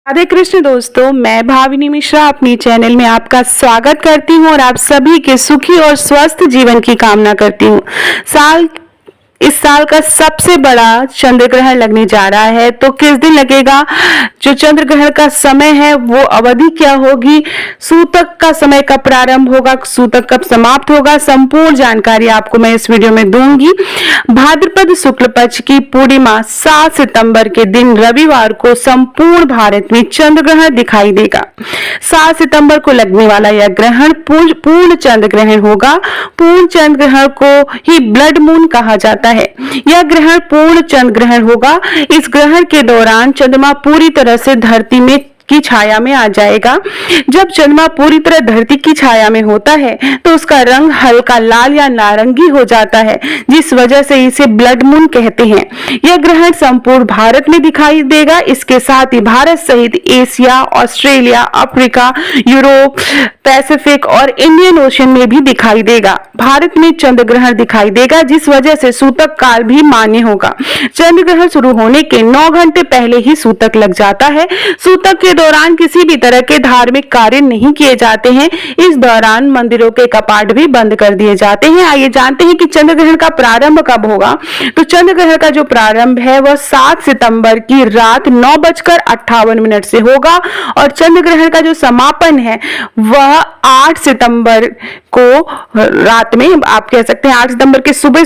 राधे कृष्ण दोस्तों, मैं भाविनी मिश्रा अपनी चैनल में आपका स्वागत करती हूँ और आप सभी के सुखी और स्वस्थ जीवन की कामना करती हूँ। इस साल का सबसे बड़ा चंद्र ग्रहण लगने जा रहा है, तो किस दिन लगेगा, जो चंद्र ग्रहण का समय है वो अवधि क्या होगी, सूतक का समय कब प्रारंभ होगा, सूतक कब समाप्त होगा, संपूर्ण जानकारी आपको मैं इस वीडियो में दूंगी। भाद्रपद शुक्ल पक्ष की पूर्णिमा 7 सितंबर के दिन रविवार को संपूर्ण भारत में चंद्र ग्रहण दिखाई देगा। 7 सितंबर को लगने वाला यह ग्रहण पूर्ण चंद्र ग्रहण होगा। पूर्ण चंद्र ग्रहण को ही ब्लड मून कहा जाता है। यह ग्रहण पूर्ण चंद्र ग्रहण होगा। इस ग्रहण के दौरान चंद्रमा पूरी तरह से धरती में की छाया में आ जाएगा। जब चंद्रमा पूरी तरह धरती की छाया में होता है तो उसका रंग हल्का लाल या नारंगी हो जाता है, जिस वजह से इसे ब्लड मून कहते हैं। यह ग्रहण संपूर्ण भारत में दिखाई देगा। इसके साथ ही भारत सहित Asia, Australia, Africa, Europe, Pacific और इंडियन ओशन में भी दिखाई देगा। भारत में चंद्र ग्रहण दिखाई देगा, जिस वजह से सूतक काल भी मान्य होगा। चंद्र ग्रहण शुरू होने के 9 घंटे पहले ही सूतक लग जाता है। सूतक के दौरान किसी भी तरह के धार्मिक कार्य नहीं किए जाते हैं। इस दौरान मंदिरों के कपाट भी बंद कर दिए जाते हैं। आइए जानते हैं कि चंद्र ग्रहण का प्रारंभ कब होगा। तो चंद्र ग्रहण का जो प्रारंभ है वह 7 सितंबर की रात 9:58 से होगा और चंद्र ग्रहण का जो समापन है वह 8 सितंबर को रात में, आप कह सकते हैं 8 सितंबर के सुबह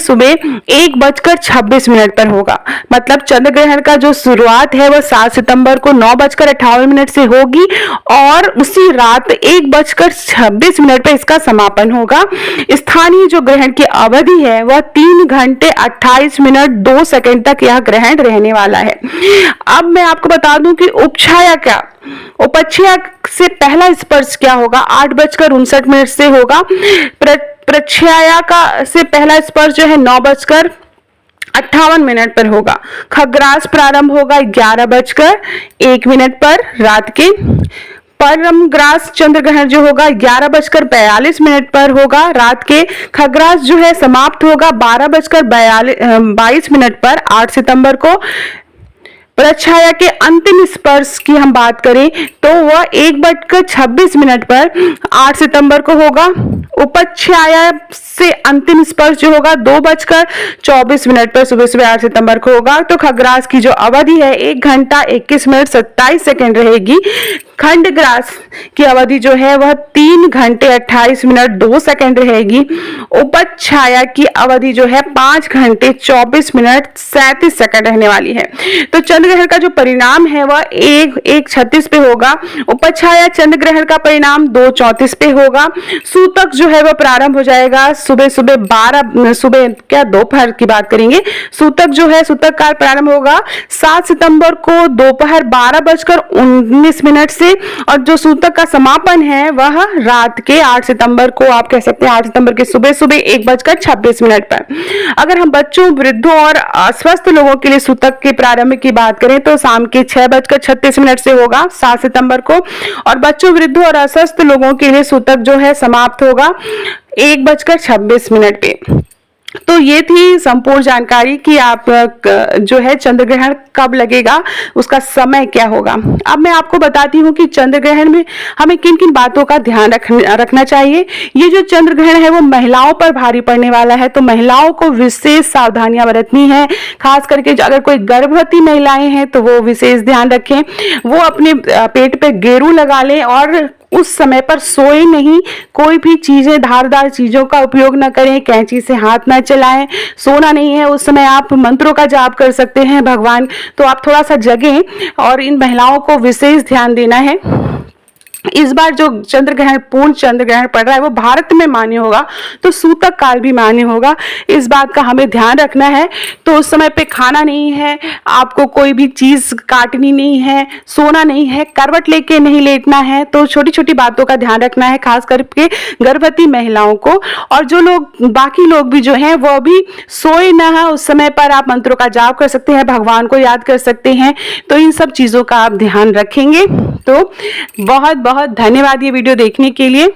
1:26 पर होगा। मतलब चंद्र ग्रहण का जो शुरुआत है वह 7 सितंबर को 9:58 से होगी और उसी रात 1:26 पर इसका समापन होगा। स्थानीय जो ग्रहण की अवधि है वह 3 घंटे 28 मिनट 2 सेकंड तक यह ग्रहण रहने वाला है। अब मैं आपको बता दूं कि उपछाया क्या, उपछाया से पहला स्पर्श क्या होगा, 8:59 से होगा। प्रछाया का से पहला स्पर्श जो है 9:58 पर होगा। खग्रास प्रारंभ होगा 11:01 पर रात के। परमग्रास चंद्र ग्रहण जो होगा 11:42 पर होगा रात के। खग्रास जो है समाप्त होगा 12:22 पर 8 सितंबर को। प्रछाया के अंतिम स्पर्श की हम बात करें तो वह 1:26 पर 8 सितंबर को होगा। उपछाया से अंतिम स्पर्श जो होगा 2:24 पर सुबह 8 सितंबर को होगा। तो खग्रास की जो अवधि है 1 घंटा 21 मिनट 27 सेकंड रहेगी। खंडग्रास की अवधि जो है वह 3 घंटे 28 मिनट 2 सेकंड रहेगी। उपछाया की अवधि जो है 5 घंटे 24 मिनट 37 सेकंड रहने वाली है। तो चंद्र ग्रहण का जो परिणाम है वह 1:36 पे होगा। उपछाया चंद्र ग्रहण का परिणाम 2:34 पे होगा। सूतक जो है वह प्रारंभ हो जाएगा दोपहर की बात करेंगे। सूतक जो है, सूतक काल प्रारंभ होगा 7 सितंबर को दोपहर 12:19 से और जो सूतक का समापन है वह रात के 8 सितंबर को, आप कह सकते हैं 8 सितंबर के सुबह 1:26 पर। अगर हम बच्चों, वृद्धों और अस्वस्थ लोगों के लिए सूतक के प्रारंभ की बात करें तो शाम के 6:36 से होगा 7 सितंबर को और बच्चों, वृद्धों और अस्वस्थ लोगों के लिए सूतक जो है समाप्त होगा 1:26 पे। तो ये थी संपूर्ण जानकारी कि आप जो है चंद्र ग्रहण कब लगेगा, उसका समय क्या होगा। अब मैं आपको बताती हूँ कि चंद्र ग्रहण में हमें किन किन बातों का ध्यान रखना चाहिए। ये जो चंद्र ग्रहण है वो महिलाओं पर भारी पड़ने वाला है, तो महिलाओं को विशेष सावधानियां बरतनी है। खास करके अगर कोई गर्भवती महिलाएं हैं तो वो विशेष ध्यान रखें। वो अपने पेट पे गेरू लगा लें और उस समय पर सोए नहीं। कोई भी चीजें, धारदार चीजों का उपयोग न करें, कैंची से हाथ न चलाएं। सोना नहीं है उस समय आप मंत्रों का जाप कर सकते हैं भगवान, तो आप थोड़ा सा जगें और इन महिलाओं को विशेष ध्यान देना है। इस बार जो चंद्र ग्रहण, पूर्ण चंद्र ग्रहण पड़ रहा है वो भारत में मान्य होगा, तो सूतक काल भी मान्य होगा। इस बात का हमें ध्यान रखना है। तो उस समय पे खाना नहीं है, आपको कोई भी चीज काटनी नहीं है, सोना नहीं है, करवट लेके नहीं लेटना है। तो छोटी छोटी बातों का ध्यान रखना है, खास करके गर्भवती महिलाओं को। और जो लोग, बाकी लोग भी जो हैं वो भी सोए ना है उस समय पर आप मंत्रों का जाप कर सकते हैं, भगवान को याद कर सकते हैं। तो इन सब चीजों का आप ध्यान रखेंगे। तो बहुत बहुत धन्यवाद ये वीडियो देखने के लिए।